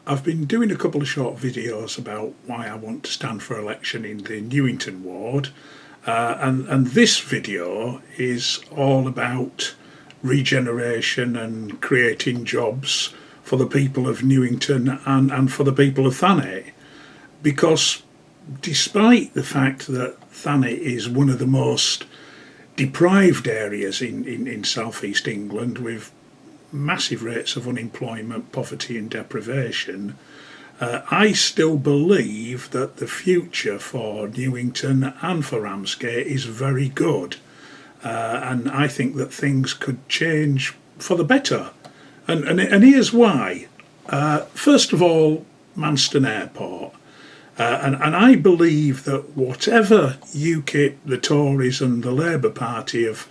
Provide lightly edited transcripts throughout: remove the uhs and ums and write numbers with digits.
I've been doing a couple of short videos about why I want to stand for election in the Newington ward, and this video is all about regeneration and creating jobs for the people of Newington and for the people of Thanet, because despite the fact that Thanet is one of the most deprived areas in southeast England, with massive rates of unemployment, poverty and deprivation, I still believe that the future for Newington and for Ramsgate is very good. And I think that things could change for the better. And here's why. First of all, Manston Airport. And I believe that whatever UKIP, the Tories and the Labour Party have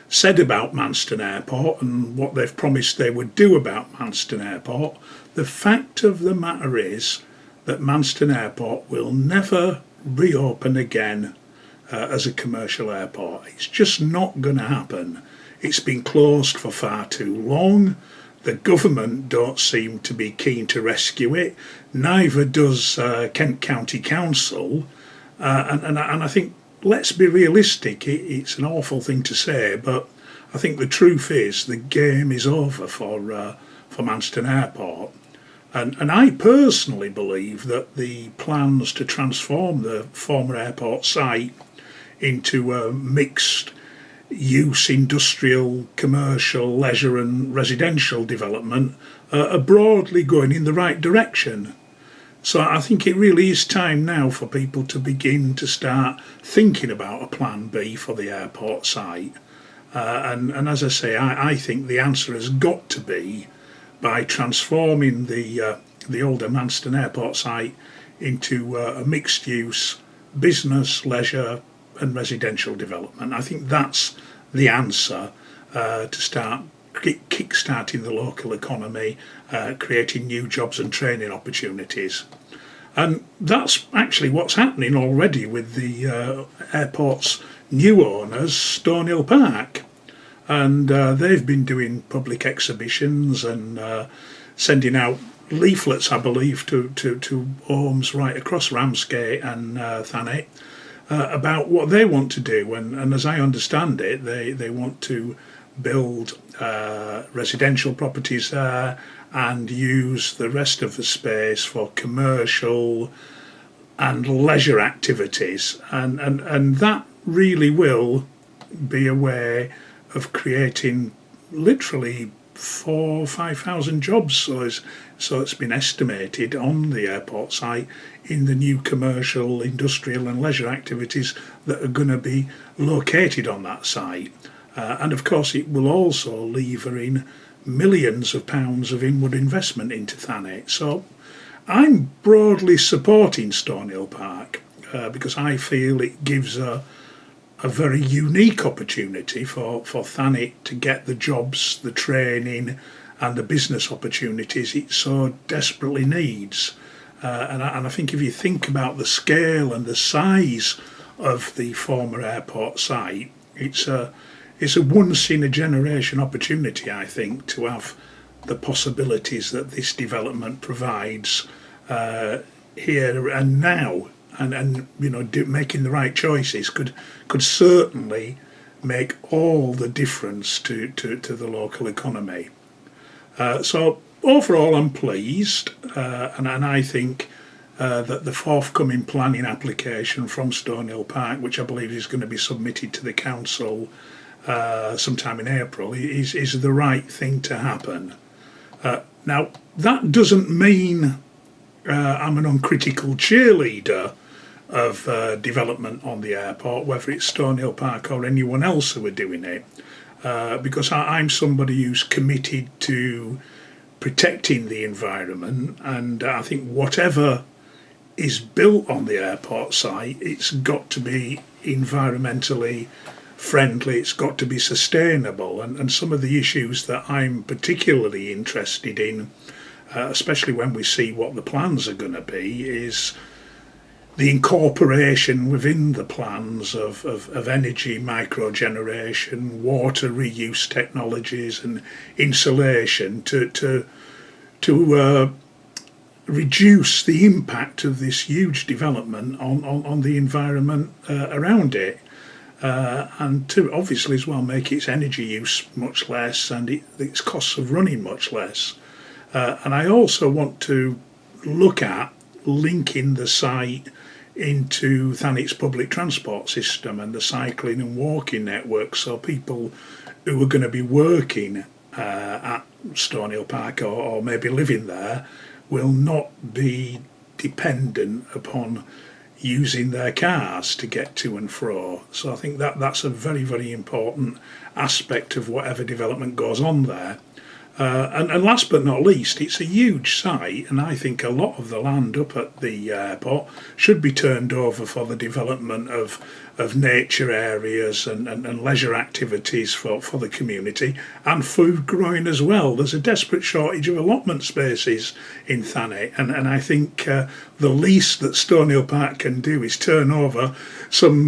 said about Manston Airport and what they've promised they would do about Manston Airport, the fact of the matter is that Manston Airport will never reopen again as a commercial airport. It's just not going to happen. It's been closed for far too long. The government don't seem to be keen to rescue it. Neither does Kent County Council. And I think, let's be realistic, it's an awful thing to say, but I think the truth is the game is over for Manston Airport. And I personally believe that the plans to transform the former airport site into a mixed use industrial, commercial, leisure and residential development are broadly going in the right direction. So I think it really is time now for people to begin to start thinking about a plan B for the airport site. And as I say, I think the answer has got to be by transforming the older Manston Airport site into a mixed use business, leisure and residential development. I think that's the answer to start kick-starting the local economy, creating new jobs and training opportunities. And that's actually what's happening already with the airport's new owners, Stonehill Park. And they've been doing public exhibitions and sending out leaflets, I believe, to homes right across Ramsgate and Thanet about what they want to do. And as I understand it, they want to build residential properties there and use the rest of the space for commercial and leisure activities. And that really will be a way of creating literally 4,000 or 5,000 jobs. So it's been estimated on the airport site in the new commercial, industrial and leisure activities that are going to be located on that site. And of course it will also lever in millions of pounds of inward investment into Thanet. So I'm broadly supporting Stonehill Park because I feel it gives a very unique opportunity for Thanet to get the jobs, the training and the business opportunities it so desperately needs. And I think if you think about the scale and the size of the former airport site, it's a once in a generation opportunity, I think, to have the possibilities that this development provides here and now. And you know, making the right choices could certainly make all the difference to the local economy. So overall, I'm pleased, and I think that the forthcoming planning application from Stonehill Park, which I believe is going to be submitted to the council sometime in April, is the right thing to happen. Now, that doesn't mean I'm an uncritical cheerleader of development on the airport, whether it's Stonehill Park or anyone else who are doing it, because I'm somebody who's committed to protecting the environment, and I think whatever is built on the airport site, it's got to be environmentally friendly, it's got to be sustainable, and some of the issues that I'm particularly interested in, especially when we see what the plans are going to be, is the incorporation within the plans of energy microgeneration, water reuse technologies and insulation to reduce the impact of this huge development on the environment around it. And to obviously as well make its energy use much less and its costs of running much less. And I also want to look at linking the site into Thanet's public transport system and the cycling and walking network, so people who are going to be working at Stonehill Park or maybe living there will not be dependent upon using their cars to get to and fro. So I think that's a very, very important aspect of whatever development goes on there. And last but not least, it's a huge site, and I think a lot of the land up at the airport should be turned over for the development of nature areas and leisure activities for the community, and food growing as well. There's a desperate shortage of allotment spaces in Thanet, and I think the least that Stonehill Park can do is turn over some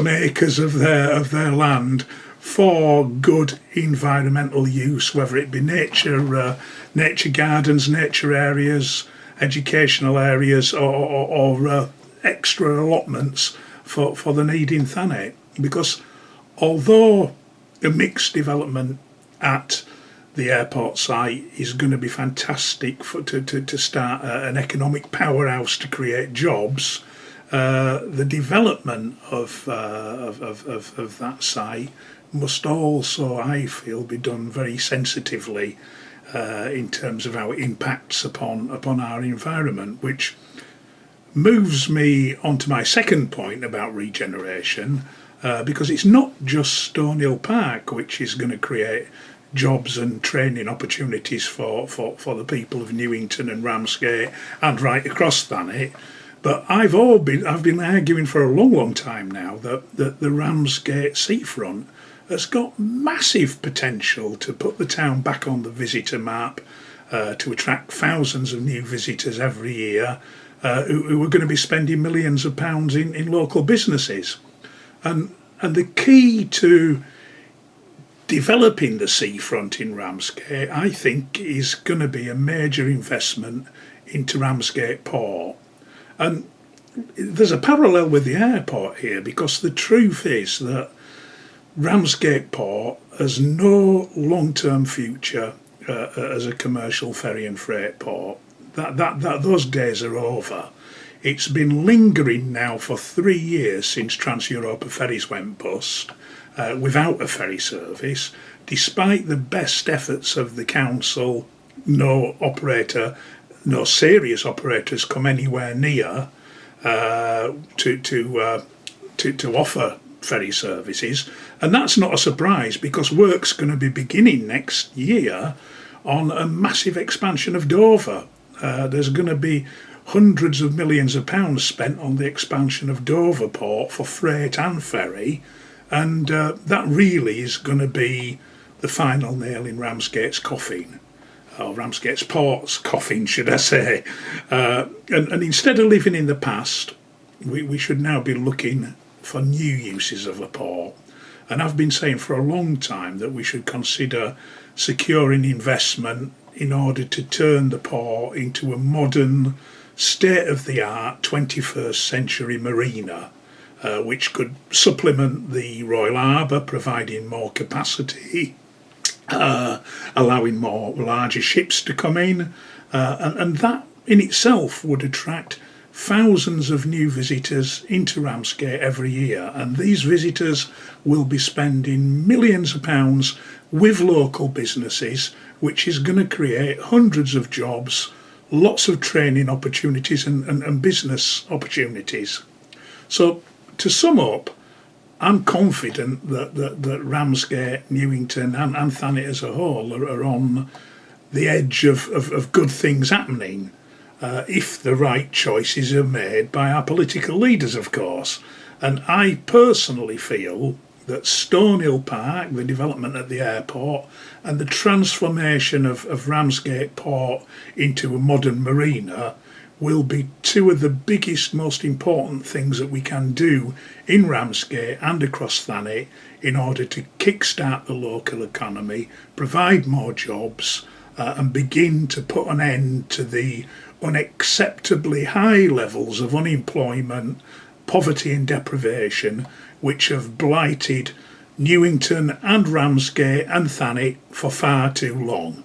acres of their land for good environmental use, whether it be nature gardens, nature areas, educational areas, or extra allotments for the need in Thanet. Because although a mixed development at the airport site is going to be fantastic to start an economic powerhouse to create jobs, the development of that site must also, I feel, be done very sensitively in terms of how it impacts upon our environment, which moves me on to my second point about regeneration, because it's not just Stonehill Park which is going to create jobs and training opportunities for the people of Newington and Ramsgate and right across Thanet. But I've been arguing for a long time now that the Ramsgate seafront has got massive potential to put the town back on the visitor map, to attract thousands of new visitors every year, who are going to be spending millions of pounds in local businesses. And the key to developing the seafront in Ramsgate, I think, is going to be a major investment into Ramsgate Port. And there's a parallel with the airport here, because the truth is that Ramsgate Port has no long-term future as a commercial ferry and freight port. Those days are over. It's been lingering now for 3 years since Trans-Europa Ferries went bust, without a ferry service. Despite the best efforts of the council, no serious operators come anywhere near to offer ferry services, and that's not a surprise because work's going to be beginning next year on a massive expansion of Dover. There's going to be hundreds of millions of pounds spent on the expansion of Dover Port for freight and ferry, and that really is going to be the final nail in Ramsgate's coffin, or Ramsgate's port's coffin, should I say. And instead of living in the past, we should now be looking for new uses of the port. And I've been saying for a long time that we should consider securing investment in order to turn the port into a modern, state-of-the-art 21st century marina, which could supplement the Royal Harbour, providing more capacity, allowing more larger ships to come in, and that in itself would attract thousands of new visitors into Ramsgate every year, and these visitors will be spending millions of pounds with local businesses, which is going to create hundreds of jobs, lots of training opportunities and business opportunities. So to sum up, I'm confident that Ramsgate, Newington and Thanet as a whole are on the edge of good things happening, if the right choices are made by our political leaders, of course. And I personally feel that Stonehill Park, the development at the airport, and the transformation of Ramsgate Port into a modern marina will be two of the biggest, most important things that we can do in Ramsgate and across Thanet in order to kickstart the local economy, provide more jobs, and begin to put an end to the unacceptably high levels of unemployment, poverty and deprivation which have blighted Newington and Ramsgate and Thanet for far too long.